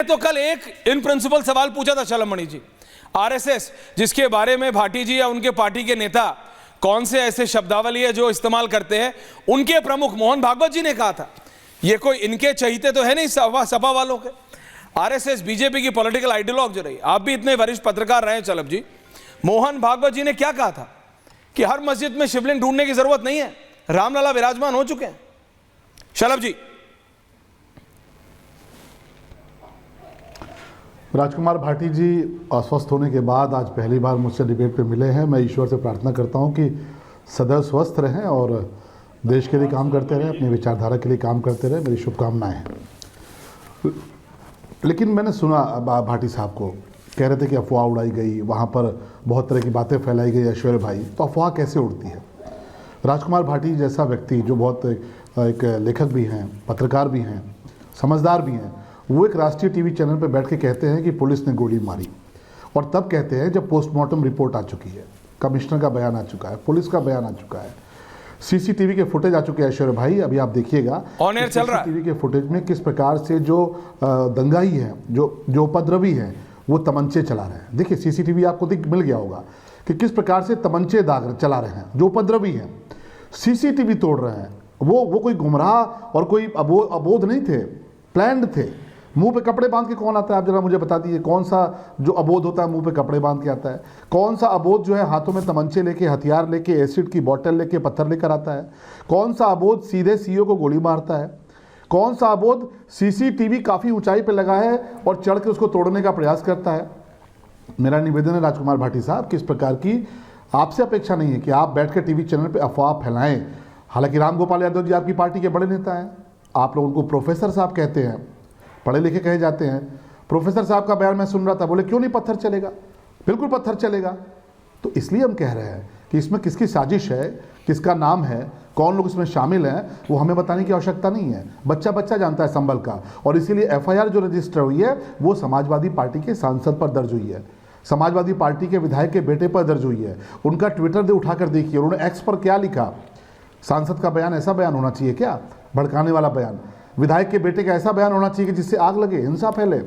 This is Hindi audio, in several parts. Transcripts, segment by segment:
तो कल एक इन प्रिंसिपल सवाल पूछा था शलभ मणि जी, आरएसएस जिसके बारे में भाटी जी या उनके पार्टी के नेता कौन से ऐसे शब्दावली है जो इस्तेमाल करते हैं, उनके प्रमुख मोहन भागवत जी ने कहा था, ये कोई इनके चहीते तो है नहीं सपा वालों के। आरएसएस बीजेपी की पॉलिटिकल आइडियोलॉग जो रही, आप भी इतने वरिष्ठ पत्रकार रहे शलभ जी, मोहन भागवत जी ने क्या कहा था कि हर मस्जिद में शिवलिंग ढूंढने की जरूरत नहीं है, रामलला विराजमान हो चुके हैं। शलभ जी। राजकुमार भाटी जी अस्वस्थ होने के बाद आज पहली बार मुझसे डिबेट पे मिले हैं। मैं ईश्वर से प्रार्थना करता हूं कि सदैव स्वस्थ रहें और देश के लिए काम करते रहें, अपनी विचारधारा के लिए काम करते रहें, मेरी शुभकामनाएं हैं। लेकिन मैंने सुना भाटी साहब को कह रहे थे कि अफवाह उड़ाई गई, वहाँ पर बहुत तरह की बातें फैलाई गई ऐश्वर्य भाई, तो अफवाह कैसे उड़ती है? राजकुमार भाटी जैसा व्यक्ति जो बहुत एक लेखक भी हैं, पत्रकार भी हैं, समझदार भी हैं, वो एक राष्ट्रीय टीवी चैनल पर बैठ के कहते हैं कि पुलिस ने गोली मारी, और तब कहते हैं जब पोस्टमार्टम रिपोर्ट आ चुकी है, कमिश्नर का बयान आ चुका है, पुलिस का बयान आ चुका है, सीसीटीवी के फुटेज आ चुके हैं। ऐश्वर्य भाई अभी आप देखिएगा ऑन एयर चल रहा है, सीसीटीवी के फुटेज में किस प्रकार से जो दंगाई हैं, जो उपद्रवी हैं, वो तमंचे चला रहे हैं। देखिए सीसीटीवी आपको मिल गया होगा कि किस प्रकार से तमंचे दाग चला रहे हैं, जो उपद्रवी हैं सीसीटीवी तोड़ रहे हैं। वो कोई गुमराह और कोई अबोध नहीं थे, प्लान्ड थे। मुंह पे कपड़े बांध के कौन आता है, आप जरा मुझे बता दीजिए, कौन सा जो अबोध होता है मुंह पे कपड़े बांध के आता है? कौन सा अबोध जो है हाथों में तमंचे लेके, हथियार लेके, एसिड की बोतल लेके, पत्थर लेकर आता है? कौन सा अबोध सीधे सीओ को गोली मारता है? कौन सा अबोध सीसीटीवी काफ़ी ऊंचाई पे लगा है और चढ़ के उसको तोड़ने का प्रयास करता है? मेरा निवेदन है राजकुमार भाटी साहब, किस प्रकार की आपसे अपेक्षा नहीं है कि आप बैठ कर टीवी चैनल पे अफवाह फैलाएं। हालांकि रामगोपाल यादव जी आपकी पार्टी के बड़े नेता हैं, आप लोग उनको प्रोफेसर साहब कहते हैं, पढ़े लिखे कहे जाते हैं। प्रोफेसर साहब का बयान मैं सुन रहा था, बोले क्यों नहीं पत्थर चलेगा, बिल्कुल पत्थर चलेगा। तो इसलिए हम कह रहे हैं कि इसमें किसकी साजिश है, किसका नाम है, कौन लोग इसमें शामिल हैं, वो हमें बताने की आवश्यकता नहीं है। बच्चा बच्चा जानता है संभल का, और इसीलिए एफआईआर जो रजिस्टर हुई है वो समाजवादी पार्टी के सांसद पर दर्ज हुई है, समाजवादी पार्टी के विधायक के बेटे पर दर्ज हुई है। उनका ट्विटर दे उठाकर देखिए, उन्होंने एक्स पर क्या लिखा। सांसद का बयान ऐसा बयान होना चाहिए क्या, भड़काने वाला बयान? विधायक के बेटे का ऐसा बयान होना चाहिए कि जिससे आग लगे, हिंसा फैले?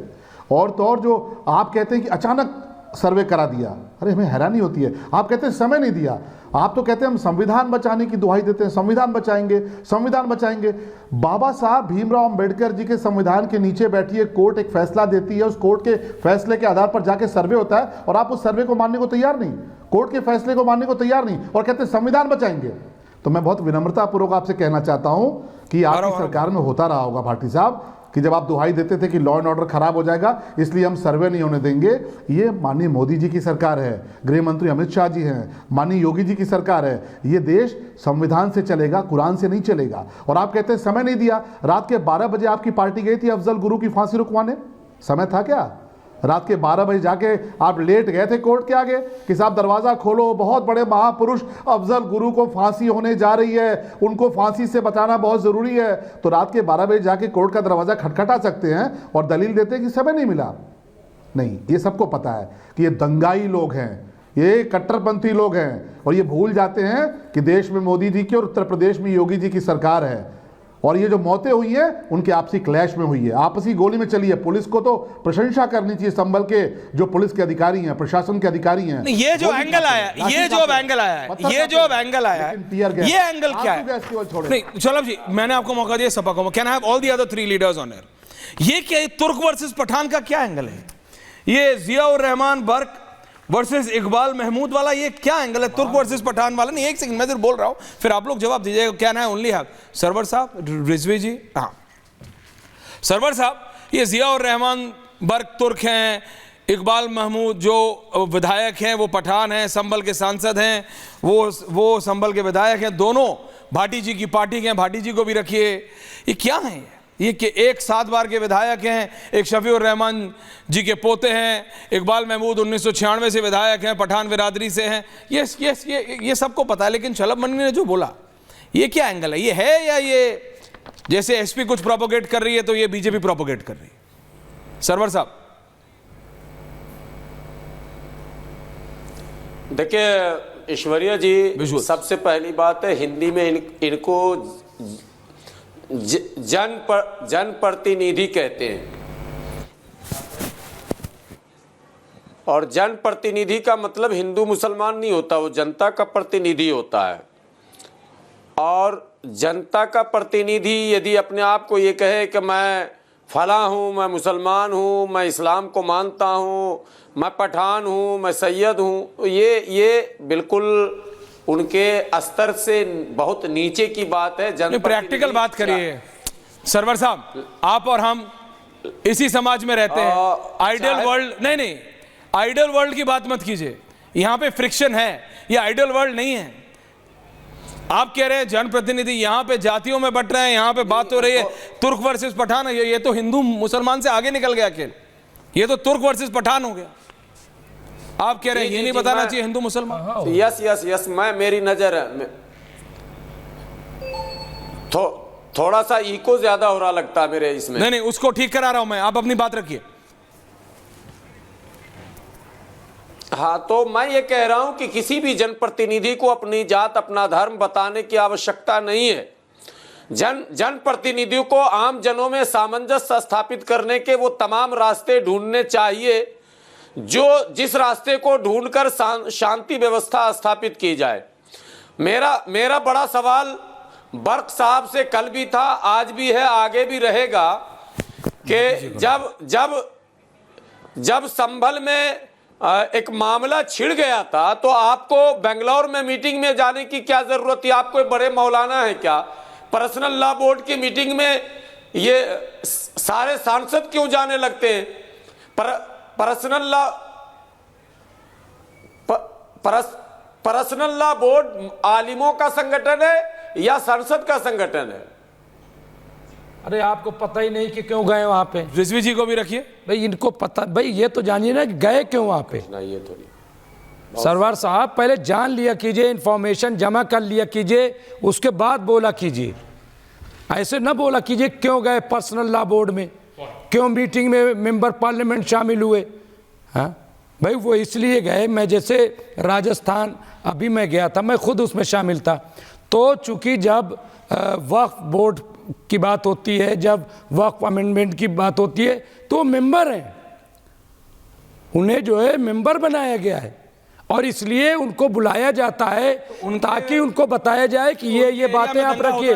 और तो और जो आप कहते हैं कि अचानक सर्वे करा दिया, अरे हमें हैरानी होती है। आप कहते हैं समय नहीं दिया, आप तो कहते हैं हम संविधान बचाने की दुहाई देते हैं, संविधान बचाएंगे, संविधान बचाएंगे। बाबा साहब भीमराव अंबेडकर जी के संविधान के नीचे बैठी एक कोर्ट एक फैसला देती है, उस कोर्ट के फैसले के आधार पर जाके सर्वे होता है, और आप उस सर्वे को मानने को तैयार नहीं, कोर्ट के फैसले को मानने को तैयार नहीं, और कहते हैं संविधान बचाएंगे। तो मैं बहुत विनम्रतापूर्वक आपसे कहना चाहता हूं कि आपकी सरकार में होता रहा होगा भाटी साहब कि जब आप दुहाई देते थे कि लॉ एंड ऑर्डर खराब हो जाएगा इसलिए हम सर्वे नहीं होने देंगे। ये माननीय मोदी जी की सरकार है, गृह मंत्री अमित शाह जी हैं, माननीय योगी जी की सरकार है। ये देश संविधान से चलेगा, कुरान से नहीं चलेगा। और आप कहते हैं समय नहीं दिया। रात के 12 बजे आपकी पार्टी गई थी अफजल गुरु की फांसी रुकवाने, समय था क्या? रात के 12 बजे जाके आप लेट गए थे कोर्ट के आगे कि साहब दरवाज़ा खोलो, बहुत बड़े महापुरुष अफजल गुरु को फांसी होने जा रही है, उनको फांसी से बचाना बहुत ज़रूरी है। तो रात के 12 बजे जाके कोर्ट का दरवाज़ा खटखटा सकते हैं और दलील देते हैं कि समय नहीं मिला। नहीं, ये सबको पता है कि ये दंगाई लोग हैं, ये कट्टरपंथी लोग हैं, और ये भूल जाते हैं कि देश में मोदी जी की और उत्तर प्रदेश में योगी जी की सरकार है। और ये जो मौतें हुई हैं उनके आपसी क्लैश में हुई है, आपसी गोली में चली है। पुलिस को तो प्रशंसा करनी चाहिए, संभल के जो पुलिस के अधिकारी हैं, प्रशासन के अधिकारी हैं। ये जो एंगल आया, ये जो एंगल आया, ये जो एंगल आया, ये एंगल क्या है? नहीं शलभ जी, मैंने आपको मौका दिया सपा को, can I have all the other 3 leaders on air. ये क्या तुर्क वर्सेस पठान का क्या एंगल है? ये जियाउर रहमान बर्क वर्सेस इकबाल महमूद वाला ये क्या एंगल है? तुर्क वर्सेस पठान वाला नहीं। एक सेकंड मैं बोल रहा हूं, फिर आप लोग जवाब दीजिएगा। क्या ना ओनली हैव सरवर साहब, रिजवी जी, हाँ सरवर साहब, ये जियाउर रहमान बर्क तुर्क हैं, इकबाल महमूद जो विधायक हैं वो पठान हैं, संभल के सांसद हैं, वो संभल के विधायक हैं, दोनों भाटी जी की पार्टी के हैं, भाटी जी को भी रखिए। ये क्या है? ये कि एक 7 बार के विधायक हैं, एक शफीउर रहमान जी के पोते हैं, इकबाल महमूद 1996 से विधायक हैं, पठान बिरादरी से हैं। ये सबको पता है। लेकिन शलभ मणि ने जो बोला, ये क्या एंगल है? ये है या ये जैसे एसपी कुछ प्रोपोगेट कर रही है तो ये बीजेपी प्रोपोगेट कर रही है? सरवर साहब देखिए ईश्वरीय जी, सबसे पहली बात है हिंदी में इनको जनप्रतिनिधि कहते हैं। और जनप्रतिनिधि का मतलब हिंदू मुसलमान नहीं होता, वो जनता का प्रतिनिधि होता है। और जनता का प्रतिनिधि यदि अपने आप को ये कहे कि मैं फला हूँ, मैं मुसलमान हूँ, मैं इस्लाम को मानता हूँ, मैं पठान हूँ, मैं सैयद हूँ, ये बिल्कुल उनके स्तर से बहुत नीचे की बात है। प्रैक्टिकल बात करिए सरवर साहब, आप और हम इसी समाज में रहते हैं। आइडियल वर्ल्ड नहीं, आइडियल वर्ल्ड की बात मत कीजिए, यहाँ पे फ्रिक्शन है, ये आइडियल वर्ल्ड नहीं है। आप कह रहे हैं जनप्रतिनिधि, यहाँ पे जातियों में बट रहे हैं, यहाँ पे बात हो रही है तुर्क वर्सेस पठान, ये तो हिंदू मुसलमान से आगे निकल गया खेल, ये तो तुर्क वर्सेस पठान हो गया। आप कह रहे हैं ये नहीं बताना चाहिए हिंदू मुसलमान। यस यस यस, मैं मेरी नजर है थोड़ा सा इको ज्यादा हो रहा लगता है मेरे इसमें। नहीं, उसको ठीक करा रहा हूं मैं, आप अपनी बात रखिए। हाँ, तो मैं ये कह रहा हूं कि किसी भी जनप्रतिनिधि को अपनी जात, अपना धर्म बताने की आवश्यकता नहीं है। जनप्रतिनिधियों को आम जनों में सामंजस्य स्थापित करने के वो तमाम रास्ते ढूंढने चाहिए जिस रास्ते को ढूंढकर शांति व्यवस्था स्थापित की जाए। मेरा बड़ा सवाल बर्क साहब से कल भी था, आज भी है, आगे भी रहेगा कि जब संभल में एक मामला छिड़ गया था तो आपको बेंगलोर में मीटिंग में जाने की क्या जरूरत थी? आप कोई बड़े मौलाना है क्या? पर्सनल लॉ बोर्ड की मीटिंग में ये सारे सांसद क्यों जाने लगते हैं? पर्सनल लॉ बोर्ड आलिमों का संगठन है या संसद का संगठन है? अरे आपको पता ही नहीं कि क्यों गए वहां पे। रिजवी जी को भी रखिए भाई, इनको पता, भाई ये तो जानिए ना कि गए क्यों वहां पे। ये थोड़ी सरवर साहब पहले जान लिया कीजिए, इंफॉर्मेशन जमा कर लिया कीजिए, उसके बाद बोला कीजिए। ऐसे ना बोला कीजिए क्यों गए पर्सनल लॉ बोर्ड में, क्यों मीटिंग में मेंबर पार्लियामेंट शामिल हुए। हाँ भाई, वो इसलिए गए, मैं जैसे राजस्थान अभी मैं गया था, मैं खुद उसमें शामिल था। तो चूंकि जब वक्फ बोर्ड की बात होती है, जब वक्फ अमेंडमेंट की बात होती है, तो मेंबर हैं, उन्हें जो है मेंबर बनाया गया है और इसलिए उनको बुलाया जाता है ताकि उनको बताया जाए कि ये बातें आप रखिए।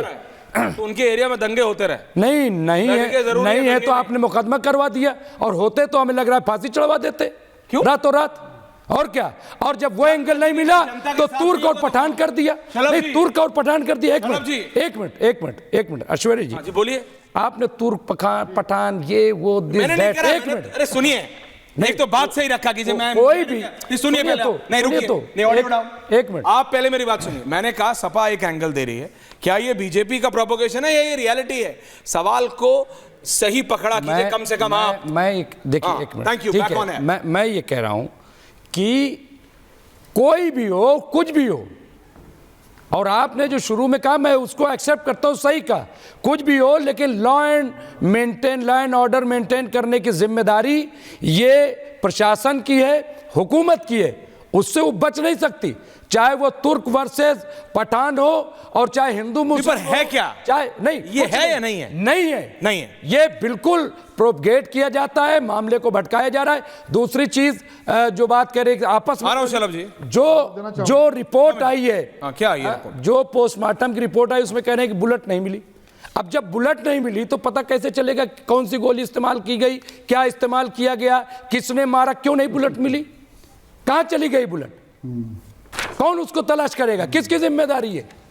तो उनके एरिया में दंगे होते रहे? नहीं है तो आपने मुकदमा करवा दिया, और होते तो हमें लग रहा है फांसी चढ़वा देते। क्यों? रातों रात। और क्या? और जब वो एंगल नहीं मिला तो तुर्क और पठान कर दिया। नहीं, तुर्क और पठान कर दिया। एक मिनट ऐश्वर्या जी बोलिए। आपने तुर्क पठान ये वो एक मिनट, अरे सुनिए, नहीं तो बात सही रखा कीजिए। मैं कोई भी सुनिए पहले, नहीं रुकिए, एक मिनट आप पहले मेरी बात सुनिए। मैंने कहा सपा एक एंगल दे रही है, क्या ये बीजेपी का प्रोपोगेशन है या ये रियलिटी है? सवाल को सही पकड़ा कीजिए कम से कम आप। देखिए एक मिनट, थैंक यू, ठीक है, मैं ये कह रहा हूं कि कोई भी हो, कुछ भी हो, और आपने जो शुरू में कहा मैं उसको एक्सेप्ट करता हूं, सही कहा, कुछ भी हो, लेकिन लॉ एंड ऑर्डर मेंटेन करने की जिम्मेदारी ये प्रशासन की है, हुकूमत की है, उससे वो बच नहीं सकती। चाहे वो तुर्क वर्सेस पठान हो और चाहे हिंदू मुस्लिम है क्या, चाहे नहीं, ये है या नहीं है? नहीं है, ये बिल्कुल प्रोपगेट किया जाता है, मामले को भटकाया जा रहा है। दूसरी चीज जो बात कह रहे आपस में, शलभ जी, जो रिपोर्ट आई है, क्या आई है? जो पोस्टमार्टम की रिपोर्ट आई उसमें कह रहे हैं कि बुलेट नहीं मिली। अब जब बुलेट नहीं मिली तो पता कैसे चलेगा कौन सी गोली इस्तेमाल की गई, क्या इस्तेमाल किया गया, किसने मारा, क्यों नहीं बुलेट मिली, कहां चली गई बुलेट, कौन उसको तलाश करेगा, किसकी जिम्मेदारी है?